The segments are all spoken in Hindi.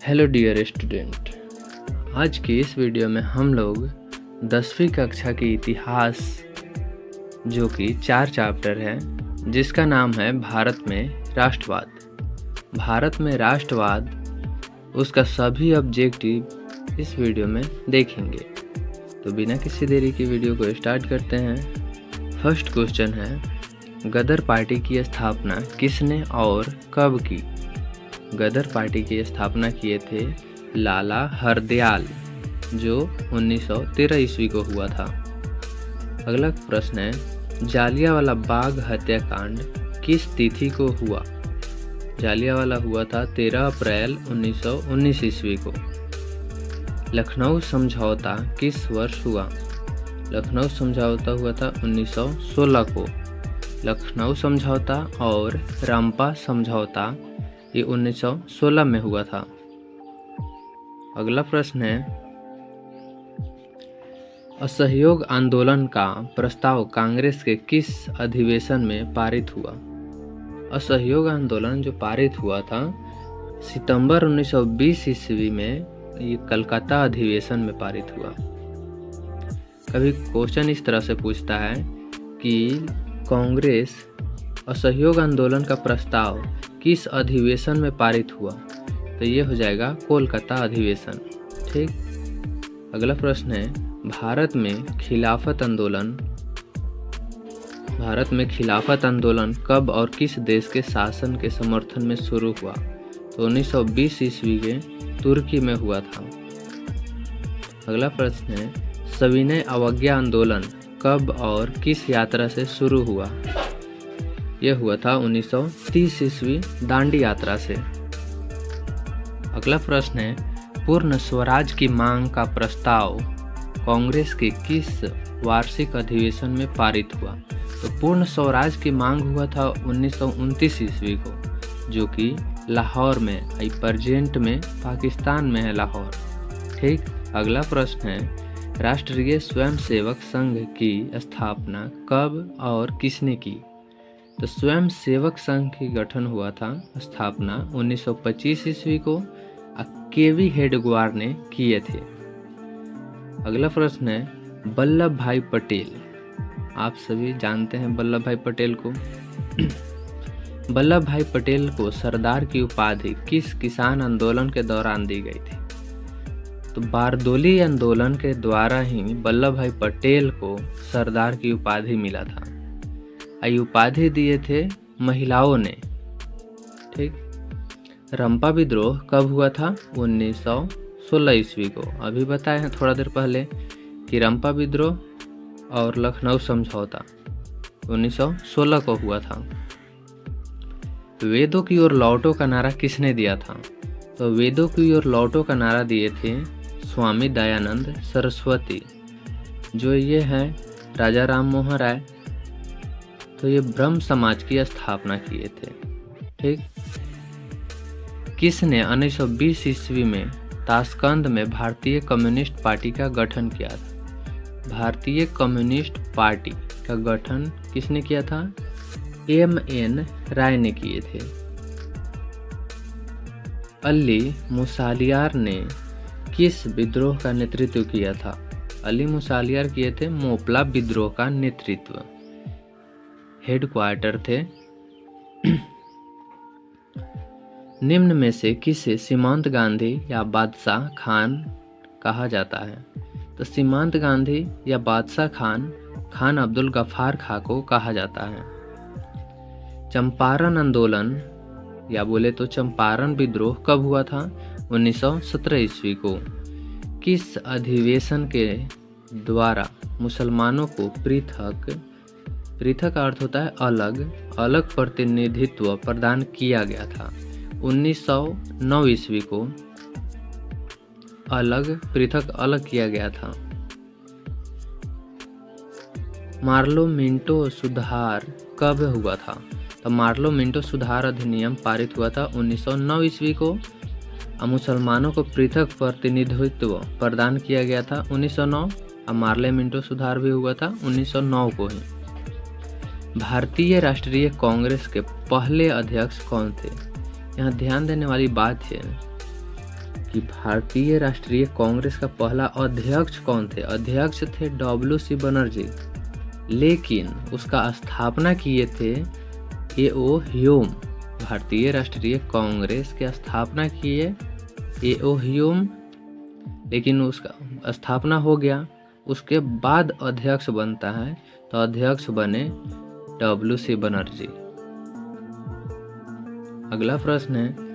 हेलो डियर स्टूडेंट, आज की इस वीडियो में हम लोग 10वीं कक्षा की इतिहास जो कि 4 चैप्टर है, जिसका नाम है भारत में राष्ट्रवाद। भारत में राष्ट्रवाद, उसका सभी ऑब्जेक्टिव इस वीडियो में देखेंगे। तो बिना किसी देरी की वीडियो को स्टार्ट करते हैं। फर्स्ट क्वेश्चन है, गदर पार्टी की स्थापना किसने और कब की? गदर पार्टी की स्थापना किए थे लाला हरदयाल, जो 1913 ईस्वी को हुआ था। अगला प्रश्न है, जालियांवाला बाग हत्याकांड किस तिथि को हुआ? जालियांवाला हुआ था 13 अप्रैल 1919 ईस्वी को। लखनऊ समझौता किस वर्ष हुआ? लखनऊ समझौता हुआ था 1916 को। लखनऊ समझौता और रंपा समझौता ये 1916 में हुआ था। अगला प्रश्न है, असहयोग आंदोलन का प्रस्ताव कांग्रेस के किस अधिवेशन में पारित हुआ? असहयोग आंदोलन जो पारित हुआ था सितंबर 1920 ईस्वी में, ये कलकत्ता अधिवेशन में पारित हुआ। कभी क्वेश्चन इस तरह से पूछता है कि कांग्रेस असहयोग आंदोलन का प्रस्ताव किस अधिवेशन में पारित हुआ? तो ये हो जाएगा कोलकाता अधिवेशन। ठीक। अगला प्रश्न है, भारत में खिलाफत आंदोलन कब और किस देश के शासन के समर्थन में शुरू हुआ? तो 1920 ईस्वी के तुर्की में हुआ था। अगला प्रश्न है, सविनय अवज्ञा आंदोलन कब और किस यात्रा से शुरू हुआ? यह हुआ था 1930 ईस्वी दांडी यात्रा से। अगला प्रश्न है, पूर्ण स्वराज की मांग का प्रस्ताव कांग्रेस के किस वार्षिक अधिवेशन में पारित हुआ? तो पूर्ण स्वराज की मांग हुआ था 1929 ईस्वी को, जो कि लाहौर में, प्रेजेंट में पाकिस्तान में है लाहौर। ठीक। अगला प्रश्न है, राष्ट्रीय स्वयंसेवक संघ की स्थापना कब और किसने की? तो स्वयंसेवक संघ की गठन हुआ था स्थापना 1925 ईस्वी को, केवी हेडगेवार ने किए थे। अगला प्रश्न है, वल्लभ भाई पटेल, आप सभी जानते हैं वल्लभ भाई पटेल को। वल्लभ भाई पटेल को सरदार की उपाधि किस किसान आंदोलन के दौरान दी गई थी? तो बारदोली आंदोलन के द्वारा ही वल्लभ भाई पटेल को सरदार की उपाधि मिला था। ये उपाधि दिए थे महिलाओं ने। ठीक। रंपा विद्रोह कब हुआ था? 1916 ईस्वी को। अभी बताए हैं थोड़ा देर पहले कि रंपा विद्रोह और लखनऊ समझौता 1916 को हुआ था। वेदों की ओर लौटो का नारा किसने दिया था? तो वेदों की ओर लौटो का नारा दिए थे स्वामी दयानंद सरस्वती, जो ये हैं राजा राम मोहन राय। तो ये ब्रह्म समाज की स्थापना किए थे। ठीक। किसने 1920 ईस्वी में ताशकंद में भारतीय कम्युनिस्ट पार्टी का गठन किया था? भारतीय कम्युनिस्ट पार्टी का गठन किसने किया था? M.N. राय ने किए थे। अली मुसालियार ने किस विद्रोह का नेतृत्व किया था? अली मुसालियार किए थे मोपला विद्रोह का नेतृत्व। हेडक्वार्टर थे। निम्न में से किसे सीमांत गांधी या बादशाह खान कहा जाता है? तो सीमांत गांधी या बादशाह खान अब्दुल गफ्फार खां को कहा जाता है। चंपारण आंदोलन या बोले तो चंपारण विद्रोह कब हुआ था? 1917 ईस्वी को। किस अधिवेशन के द्वारा मुसलमानों को पृथक का अर्थ होता है अलग प्रतिनिधित्व प्रदान किया गया था? 1909 ईस्वी को पृथक अलग किया गया था। मार्लो मिंटो सुधार कब हुआ था? तो मार्लो मिंटो सुधार अधिनियम पारित हुआ था 1909 ईस्वी को। मुसलमानों को पृथक प्रतिनिधित्व प्रदान किया गया था 1909। मार्ले मिंटो सुधार भी हुआ था 1909 को ही। भारतीय राष्ट्रीय कांग्रेस के पहले अध्यक्ष कौन थे? यहाँ ध्यान देने वाली बात है कि भारतीय राष्ट्रीय कांग्रेस का पहला अध्यक्ष कौन थे। अध्यक्ष थे WC बनर्जी, लेकिन उसका स्थापना किए थे A.O. ह्यूम। भारतीय राष्ट्रीय कांग्रेस की स्थापना किए A.O. ह्यूम, लेकिन उसका स्थापना हो गया, उसके बाद अध्यक्ष बनता है तो अध्यक्ष बने WC बनर्जी। अगला प्रश्न है,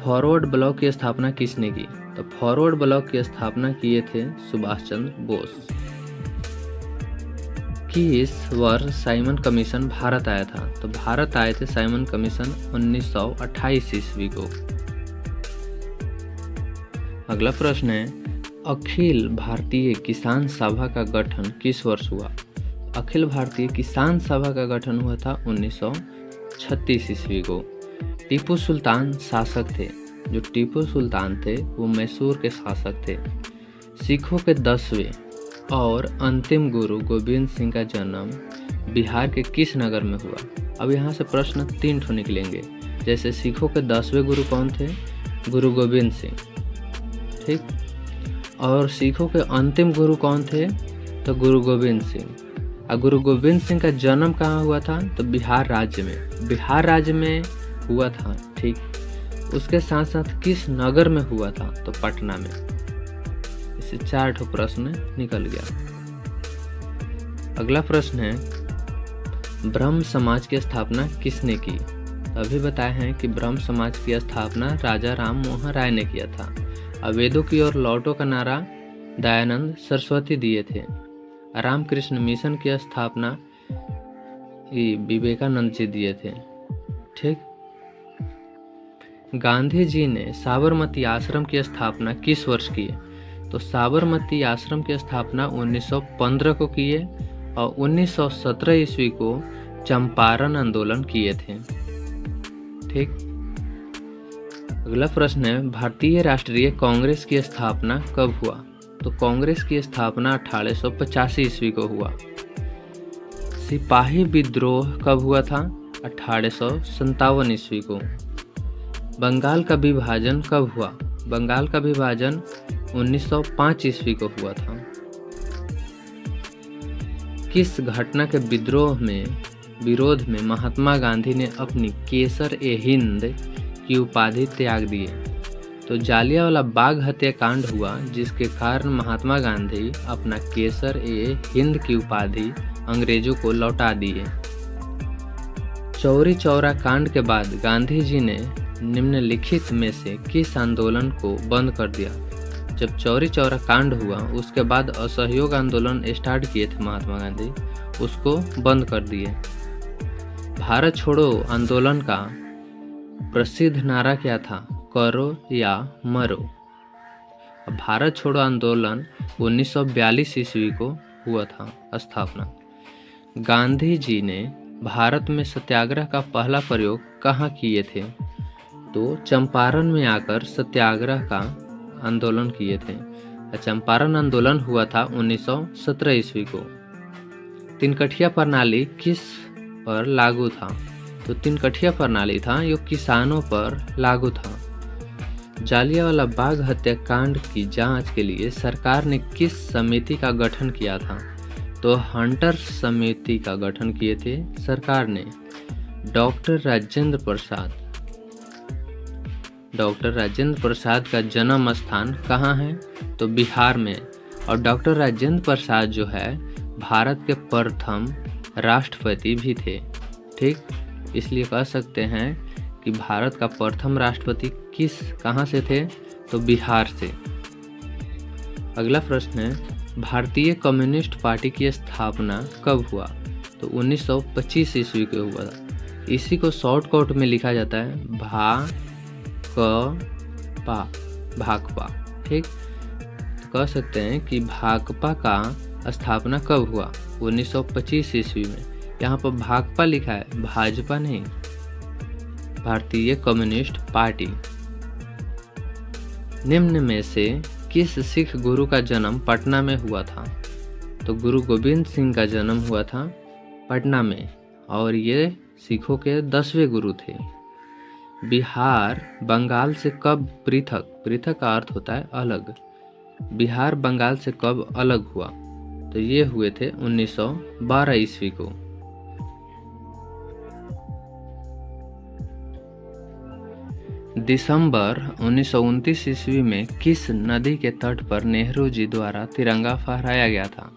फॉरवर्ड ब्लॉक की स्थापना किसने की। तो फॉरवर्ड ब्लॉक की स्थापना किए थे सुभाष चंद्र बोस। किस वर्ष साइमन कमीशन भारत आया था। तो भारत आए थे साइमन कमीशन 1928 ईस्वी को। अगला प्रश्न है, अखिल भारतीय किसान सभा का गठन किस वर्ष हुआ। अखिल भारतीय किसान सभा का गठन हुआ था 1936 ईस्वी को। टीपू सुल्तान शासक थे। जो टीपू सुल्तान थे वो मैसूर के शासक थे। सिखों के 10वें और अंतिम गुरु गोविंद सिंह का जन्म बिहार के किस नगर में हुआ। अब यहाँ से प्रश्न 3 ठो निकलेंगे। जैसे सिखों के 10वें गुरु कौन थे, गुरु गोविंद सिंह, ठीक। और सिखों के अंतिम गुरु कौन थे, तो गुरु गोविंद सिंह। और गुरु गोविंद सिंह का जन्म कहाँ हुआ था, तो बिहार राज्य में। बिहार राज्य में हुआ था, ठीक। उसके साथ साथ किस नगर में हुआ था, तो पटना में। इससे 4 ठो प्रश्न निकल गया। अगला प्रश्न है, ब्रह्म समाज की स्थापना किसने की। तो अभी बताए हैं कि ब्रह्म समाज की स्थापना राजा राम मोहन राय ने किया था। वेदों की ओर लौटो का नारा दयानंद सरस्वती दिए थे। रामकृष्ण मिशन की स्थापना विवेकानंद जी दिए थे, ठीक। गांधी जी ने साबरमती आश्रम की स्थापना किस वर्ष की। तो साबरमती आश्रम की स्थापना 1915 को किए और 1917 ईस्वी को चंपारण आंदोलन किए थे, ठीक। अगला प्रश्न है, भारतीय राष्ट्रीय कांग्रेस की स्थापना कब हुआ। तो कांग्रेस की स्थापना 1885 ईस्वी को हुआ। सिपाही विद्रोह कब हुआ था, 1857 ईस्वी को। बंगाल का विभाजन कब हुआ। बंगाल का विभाजन 1905 ईस्वी को हुआ था। किस घटना के विरोध में महात्मा गांधी ने अपनी केसर-ए-हिंद की उपाधि त्याग दिए। तो जालियांवाला बाग हत्याकांड हुआ, जिसके कारण महात्मा गांधी अपना केसर-ए-हिंद की उपाधि अंग्रेजों को लौटा दिए। चौरी चौरा कांड के बाद गांधी जी ने निम्नलिखित में से किस आंदोलन को बंद कर दिया। जब चौरी चौरा कांड हुआ उसके बाद असहयोग आंदोलन स्टार्ट किए थे महात्मा गांधी, उसको बंद कर दिए। भारत छोड़ो आंदोलन का प्रसिद्ध नारा क्या था, करो या मरो। भारत छोड़ो आंदोलन 1942 ईस्वी को हुआ था स्थापना। गांधी जी ने भारत में सत्याग्रह का पहला प्रयोग कहाँ किए थे। तो चंपारण में आकर सत्याग्रह का आंदोलन किए थे। चंपारण आंदोलन हुआ था 1917 ईस्वी को। तिनकठिया प्रणाली किस पर लागू था। तो तिनकठिया प्रणाली था जो किसानों पर लागू था। जालियांवाला बाग हत्याकांड की जांच के लिए सरकार ने किस समिति का गठन किया था। तो हंटर समिति का गठन किए थे सरकार ने। डॉक्टर राजेंद्र प्रसाद का जन्म स्थान कहाँ है। तो बिहार में। और डॉक्टर राजेंद्र प्रसाद जो है भारत के प्रथम राष्ट्रपति भी थे, ठीक। इसलिए कह सकते हैं कि भारत का प्रथम राष्ट्रपति कहाँ से थे, तो बिहार से। अगला प्रश्न है, भारतीय कम्युनिस्ट पार्टी की स्थापना कब हुआ। तो 1925 ईस्वी को हुआ था। इसी को शॉर्टकट में लिखा जाता है भाकपा, ठीक। तो कह सकते हैं कि भाकपा का स्थापना कब हुआ, 1925 ईस्वी में। यहाँ पर भाकपा लिखा है, भाजपा नहीं, भारतीय कम्युनिस्ट पार्टी। निम्न में से किस सिख गुरु का जन्म पटना में हुआ था। तो गुरु गोविंद सिंह का जन्म हुआ था पटना में और ये सिखों के 10वें गुरु थे। बिहार बंगाल से कब पृथक, पृथक का अर्थ होता है अलग, बिहार बंगाल से कब अलग हुआ? तो ये हुए थे 1912 ईस्वी को। दिसंबर 1929 ईस्वी में किस नदी के तट पर नेहरू जी द्वारा तिरंगा फहराया गया था?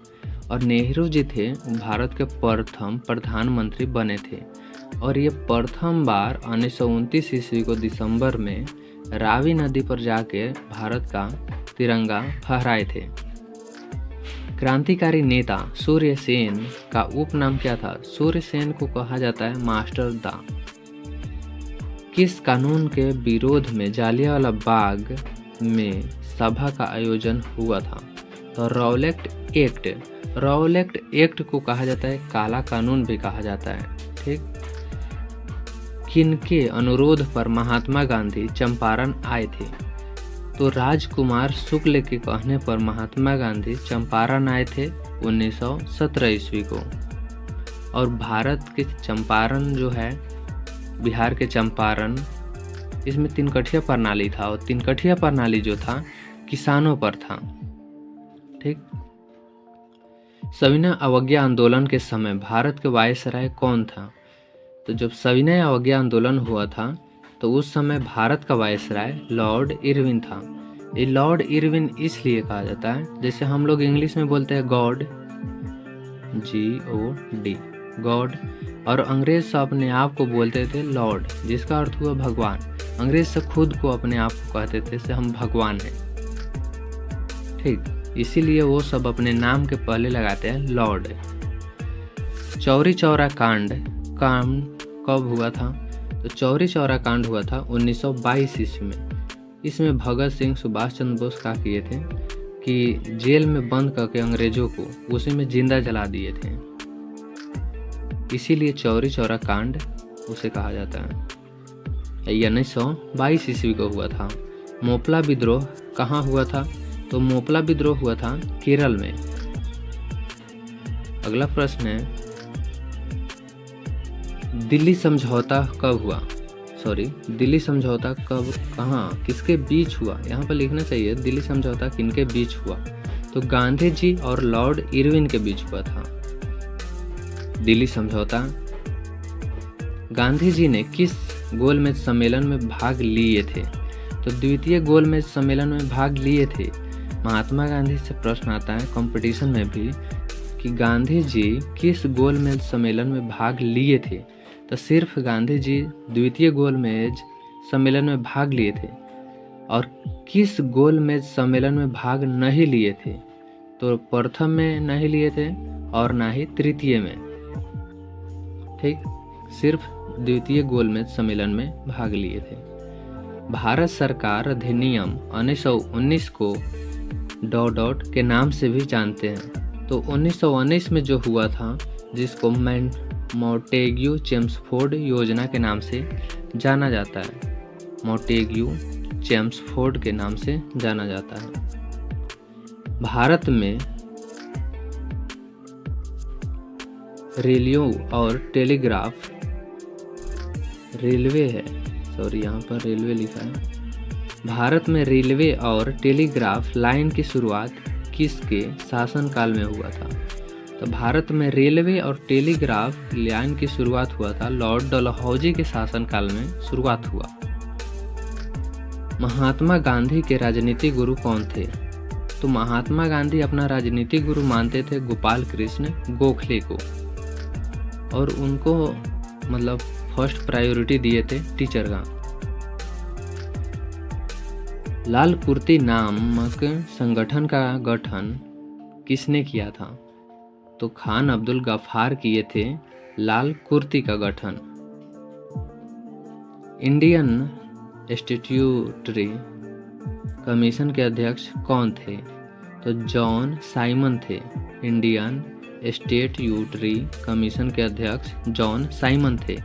और नेहरू जी थे भारत के प्रथम प्रधानमंत्री बने थे और ये प्रथम बार 1929 ईस्वी को दिसंबर में रावी नदी पर जाके भारत का तिरंगा फहराए थे। क्रांतिकारी नेता सूर्य सेन का उपनाम क्या था? सूर्य सेन को कहा जाता है मास्टर दा। किस कानून के विरोध में जालियांवाला बाग में सभा का आयोजन हुआ था? तो रॉलेट एक्ट, रॉलेट एक्ट को कहा जाता है काला कानून भी कहा जाता है। ठीक, किनके अनुरोध पर महात्मा गांधी चंपारण आए थे? तो राजकुमार शुक्ल के कहने पर महात्मा गांधी चंपारण आए थे 1917 ईस्वी को। और भारत के चंपारण जो है, बिहार के चंपारण, इसमें तिनकठिया प्रणाली था और तिनकठिया प्रणाली जो था किसानों पर था। ठीक, सविनय अवज्ञा आंदोलन के समय भारत के वायसराय कौन था? तो जब सविनय अवज्ञा आंदोलन हुआ था तो उस समय भारत का वायसराय लॉर्ड इरविन था। ये लॉर्ड इरविन इसलिए कहा जाता है, जैसे हम लोग इंग्लिश में बोलते हैं गॉड, GOD, गॉड, और अंग्रेज से अपने आप को बोलते थे लॉर्ड, जिसका अर्थ हुआ भगवान। अंग्रेज से खुद को अपने आप को कहते थे से हम भगवान हैं। ठीक, इसीलिए वो सब अपने नाम के पहले लगाते हैं लॉर्ड। चौरी चौरा कांड कब हुआ था? तो चौरी चौरा कांड हुआ था 1922 ईस्वी में। इसमें भगत सिंह, सुभाष चंद्र बोस क्या किए थे कि जेल में बंद करके अंग्रेजों को उसी में जिंदा जला दिए थे, इसीलिए चौरी चौरा कांड उसे कहा जाता है। 1922 ईस्वी को हुआ था। मोपला विद्रोह कहाँ हुआ था? तो मोपला विद्रोह हुआ था केरल में। अगला प्रश्न है, दिल्ली समझौता कब हुआ? दिल्ली समझौता कब, कहाँ, किसके बीच हुआ? यहाँ पर लिखना चाहिए दिल्ली समझौता किनके बीच हुआ। तो गांधी जी और लॉर्ड इरविन के बीच हुआ था दिल्ली समझौता। गांधी जी ने किस गोलमेज सम्मेलन में भाग लिए थे? तो द्वितीय गोलमेज सम्मेलन में भाग लिए थे। महात्मा गांधी से प्रश्न आता है कंपटीशन में भी कि गांधी जी किस गोलमेज सम्मेलन में भाग लिए थे? तो सिर्फ गांधी जी द्वितीय गोलमेज सम्मेलन में भाग लिए थे। और किस गोलमेज सम्मेलन में भाग नहीं लिए थे? तो प्रथम में नहीं लिए थे और ना ही तृतीय में। ठीक, सिर्फ द्वितीय गोलमेज सम्मेलन में भाग लिए थे। भारत सरकार अधिनियम 1919 को डॉट के नाम से भी जानते हैं। तो 1919 में जो हुआ था, जिसको मोंटेग्यू चेम्सफोर्ड योजना के नाम से जाना जाता है, मोंटेग्यू चेम्सफोर्ड के नाम से जाना जाता है। भारत में रेलियो और टेलीग्राफ, रेलवे है, यहाँ पर रेलवे लिखा है। भारत में रेलवे और टेलीग्राफ लाइन की शुरुआत किसके शासनकाल में हुआ था? तो भारत में रेलवे और टेलीग्राफ लाइन की शुरुआत हुआ था लॉर्ड डलहौजी के शासनकाल में शुरुआत हुआ। महात्मा गांधी के राजनीतिक गुरु कौन थे? तो महात्मा गांधी अपना राजनीतिक गुरु मानते थे गोपाल कृष्ण गोखले को, और उनको मतलब फर्स्ट प्रायोरिटी दिए थे टीचर का। लाल कुर्ती नामक संगठन का गठन किसने किया था? तो खान अब्दुल गफ्फार किए थे लाल कुर्ती का गठन। इंडियन स्टैट्यूटरी कमीशन के अध्यक्ष कौन थे? तो जॉन साइमन थे। इंडियन स्टैट्यूटरी कमीशन के अध्यक्ष जॉन साइमन थे।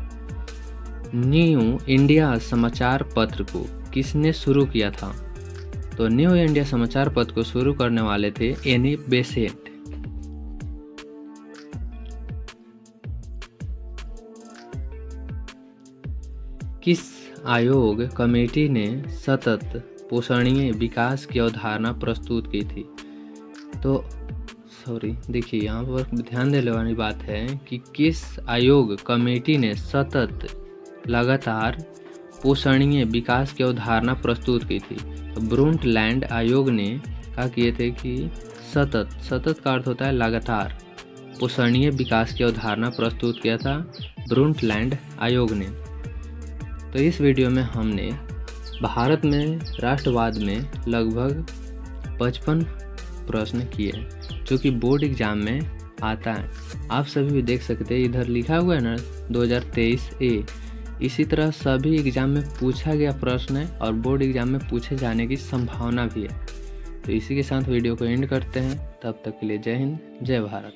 न्यू इंडिया समाचार पत्र को किसने शुरू किया था? तो न्यू इंडिया समाचार पत्र को शुरू करने वाले थे एनी बेसेंट। किस आयोग कमेटी ने सतत पोषणीय विकास की अवधारणा प्रस्तुत की थी। तो देखिए यहाँ पर ध्यान देने वाली बात है कि किस आयोग कमेटी ने सतत लगातार पोषणीय विकास की अवधारणा प्रस्तुत की थी। तो ब्रुंटलैंड आयोग ने क्या किए थे कि सतत का अर्थ होता है लगातार, पोषणीय विकास की अवधारणा प्रस्तुत किया था ब्रुंटलैंड आयोग ने। तो इस वीडियो में हमने भारत में राष्ट्रवाद में लगभग 55 प्रश्न किए हैं जो कि बोर्ड एग्जाम में आता है। आप सभी भी देख सकते हैं, इधर लिखा हुआ है ना 2023 ए। इसी तरह सभी एग्जाम में पूछा गया प्रश्न है और बोर्ड एग्जाम में पूछे जाने की संभावना भी है। तो इसी के साथ वीडियो को एंड करते हैं। तब तक के लिए जय हिंद, जय भारत।